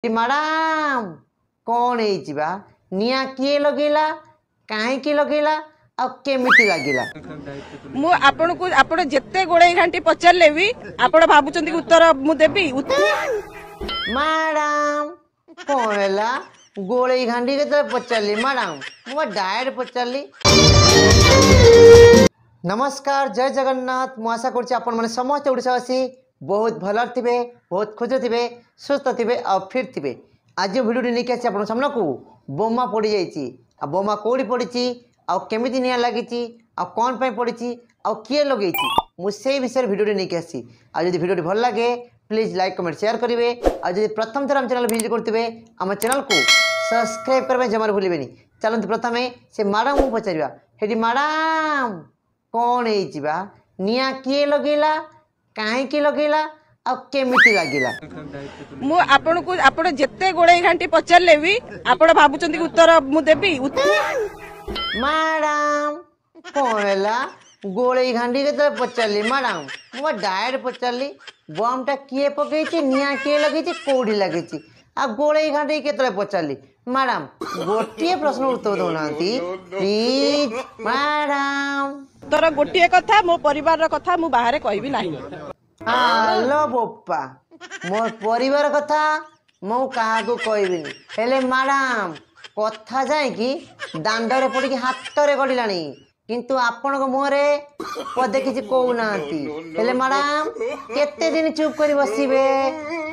Madam कौन है निया किए लगेला कहीं लगेला आ केमिति लागिला मु आपण को आपण जेते गोड़े घंटी पचारले भी आपण भाबुचंदी उत्तर मु देबी मैडम कौन है गोले घाटी के पचारि मैडम मु डायरेक्ट पचारि। नमस्कार जय जगन्नाथ मु आशा कर समस्त ओडावासी बहुत भल थे बहुत खुश थे सुस्थ थे और फिर थे। आज भिडियो नहीं आसी आप सामना को बोमा पड़ जा बोमा कौटी पड़ी आमि निआ लगी कौन पर पड़ी आ किए लगे मुझे विषय भिडियो नहीं आसी। आज भिडियो भल लगे प्लीज लाइक कमेंट शेयर करेंगे और जब प्रथम थर आम चैनल विजिट करते आम चैनल को सब्सक्राइब करने जमार भूलें। चलते प्रथम से मैडम को पचार हे मैडम कौन है निआ किए लगेला कहीं लगेला आ केमिति लागिला मु आपण को आपण जेते गोड़े घंटी पचारले भी आपण भाबुचंदी उत्तर मु देबी मैडम कौन है गोले घाटी के पचारि मैडम मु डायरेक्ट पचारि बमटा किए पकई निआ किए लगे कौटी लगे आ गोले घाटी के पचारि मैडम गोटे प्रश्न उत्तर दौना प्लीज मैडम तोर गोटे कथा मो परिवार कथा मु बाहर कहबी नाही। हेलो बोपा मो परिवार कथा मु क्या कहबिनी हेले मैडम कथा जाए कि दांडरे पड़ी हाथ रे गड़िला किंतु आपण मुहरे पदे किसी कहूना हेले मैडम केते दिन चुप कर बसबे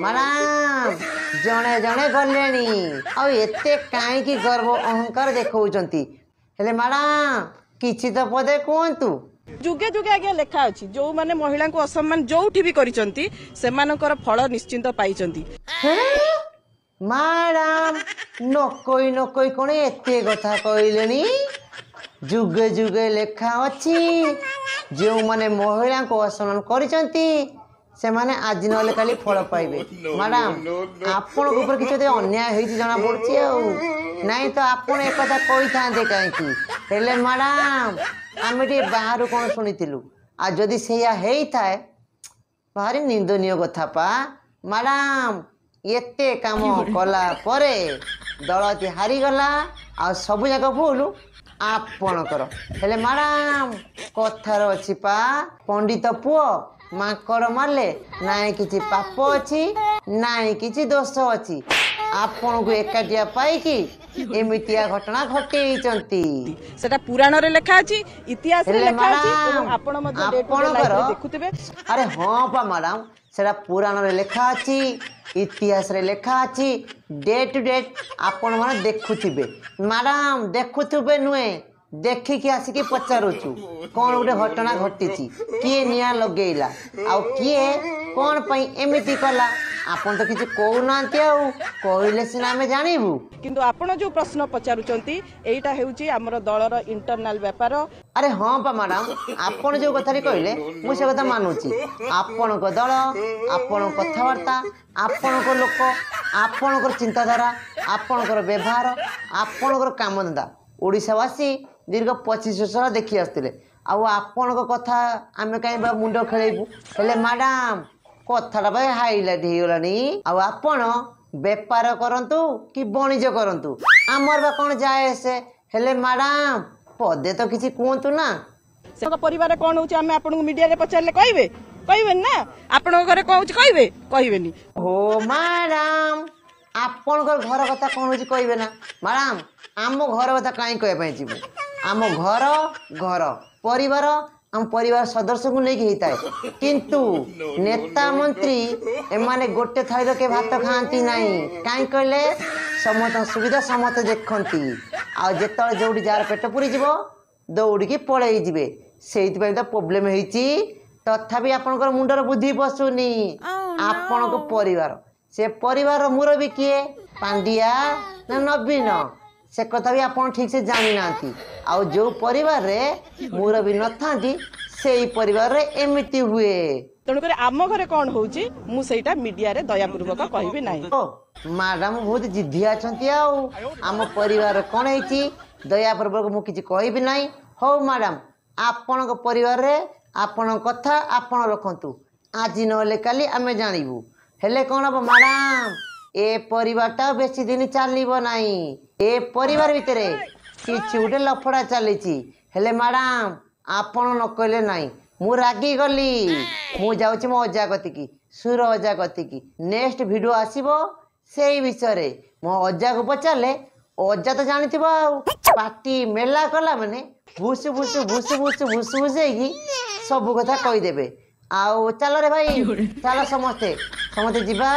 मैडम जड़े जड़े गले आते कहीं गर्व अहंकार देखौचंती हेले मैडम किछि तो पदे कहतु जुगे जुगे आगे लेखा अच्छी जो माने महिला को असम्मान जो भी करिसंती सेमानकर फल निश्चिंत पाइचंती। मैडम नकई कौन एते कथा कहलेनी जुगे जुगे लेखा अच्छी जो माने महिला को असम्मान करिसंती से माने आज नले काली फल पाइबे। मैडम आपण ऊपर किसी अन्याय होई जना पड़ची नहीं तो आपण एक कथा कही था कहीं हेले मैडम आम बाहर कौन शुणी आ जदि से थाए भारी निंदनीय कथा पा मैडम एते काम कला परे दल हारीगला आ सब जाक भूल आपणकर हेले मैडम कथार अच्छी पा पंडित पुओ माकड़ मारले नाई किछि पाप अच्छी नाई किछि दोष अच्छी आपण को एकाटिया पाई एमितिया घटना घटे सेटा पुराण रे लेखा अछि इतिहास रे लेखा अछि आपण मध्ये डेट देखुथिबे। अरे हां पा मैडम सेटा पुराण रे लेखा अछि इतिहास रे लेखा अछि डेट टू डेट आपण माने देखुथिबे मैडम देखुथिबे नुए देखिकी आसिकी पचारुचु कौन गोटे घटना घटी किए निआ लगेला आ किए कौन पई एमिति कला आपन तो किछि कहूना कहले सिना आमे जानिबु किंतु आपण जो प्रश्न पचारुचंती एटा हेउची हमर दलर इंटरनल व्यापार। अरे हां पा मैडम आपण जो कथा कहले मु से कथा मानुची आपण को दल आपण कथावार्ता आपण को लोक आपण को चिंताधारा आपण को व्यवहार आपण को कामधंदा ओडिशावासी दीर्घ 25 वर्ष देखी आसते आपण कथा आम कहीं मुंड खेलू हेले मैडम कथाटा भाई हाइलाइट हो आपण बेपार करंतु कि वाणिज्य करंतु आमर बा कौन जाए से हेले मैडम पदे तो किसी कहतु ना से परिवार कौन होची आमे आपन मीडिया रे पचारले कहबे कहबे ना आपन घरे कहउची कहबे कहबेनी हो मैडम आपण घर कथा कौन होची कहबे ना मैडम आम घर कथा कहीं कहबे जीवु आम घर घर परिवार आम परिवार सदस्य को लेकिन होता है किंतु नेता मंत्री एमाने गोटे थाली के भात खाती नहीं कहीं कहले समस्त सुविधा समस्त देखती आते जो जार पेट पूरी जीव दौड़ी पलि जी से तो प्रोब्लेम होती तथापि आपंकर मुंडर बुद्धि पशुनी आपण को परिवार से परिवार मुरबी किए पांडिया ना नवीन से कथा भी आप ठीक से जानी ना आ जो परिवार रे मुरबी न था से परिवार रे एमिति हुए तेणुक आम घरे कौन होची मु सेटा मीडिया रे दयापूर्वक कहबी नाही। मैडम बहुत जिद्दिया छंती आम परिवार कौन है दयापूर्वक मु किछि कहबी नाही। हो मैडम आपण को परिवार रे आपण कथा आपण रखंतु आज नले काली आमे जानिबू हेले कौन हम मैडम ए परिवारटा बेसी दिन चलिबो नाही ए परिवार भितरे किछि उठे लफड़ा चलीची हेले मैडम आपण न कहले नाही मु रागी गली मु जाउची मो अजा कतिकी सुर अजा कतिकी नेक्स्ट वीडियो आसीबो सेई विषय रे मो अजा को पचारले अजा तो जानिथिबो आ पार्टी मेला कला माने भुसु भुसु भुसु भुसु भुसु भुसु सब कथा कही देबे आउ चलो रे भाई चलो समस्ते समस्ते जीवा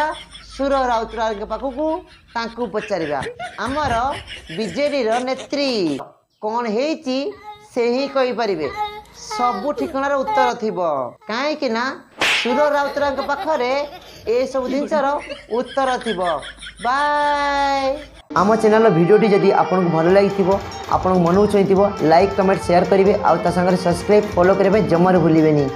सुर राउतराय के पाखकू तांकू पचारिबा हमर बीजेडी रो नेत्री कौन हेची से ही कहि परिबे सब ठिकानार उत्तर थिबो काहे कि ना सुर राउतराय के पाखरे ए सब जिनसर उत्तर थिबो बाय आम चैनल भिडियोटी जदि आपन को भल लागिथिबो आपन मन को चाहिथिबो लाइक कमेंट शेयर करिवे आ ता संगे सब्सक्राइब फॉलो करिवे जमर भूलिबेनी।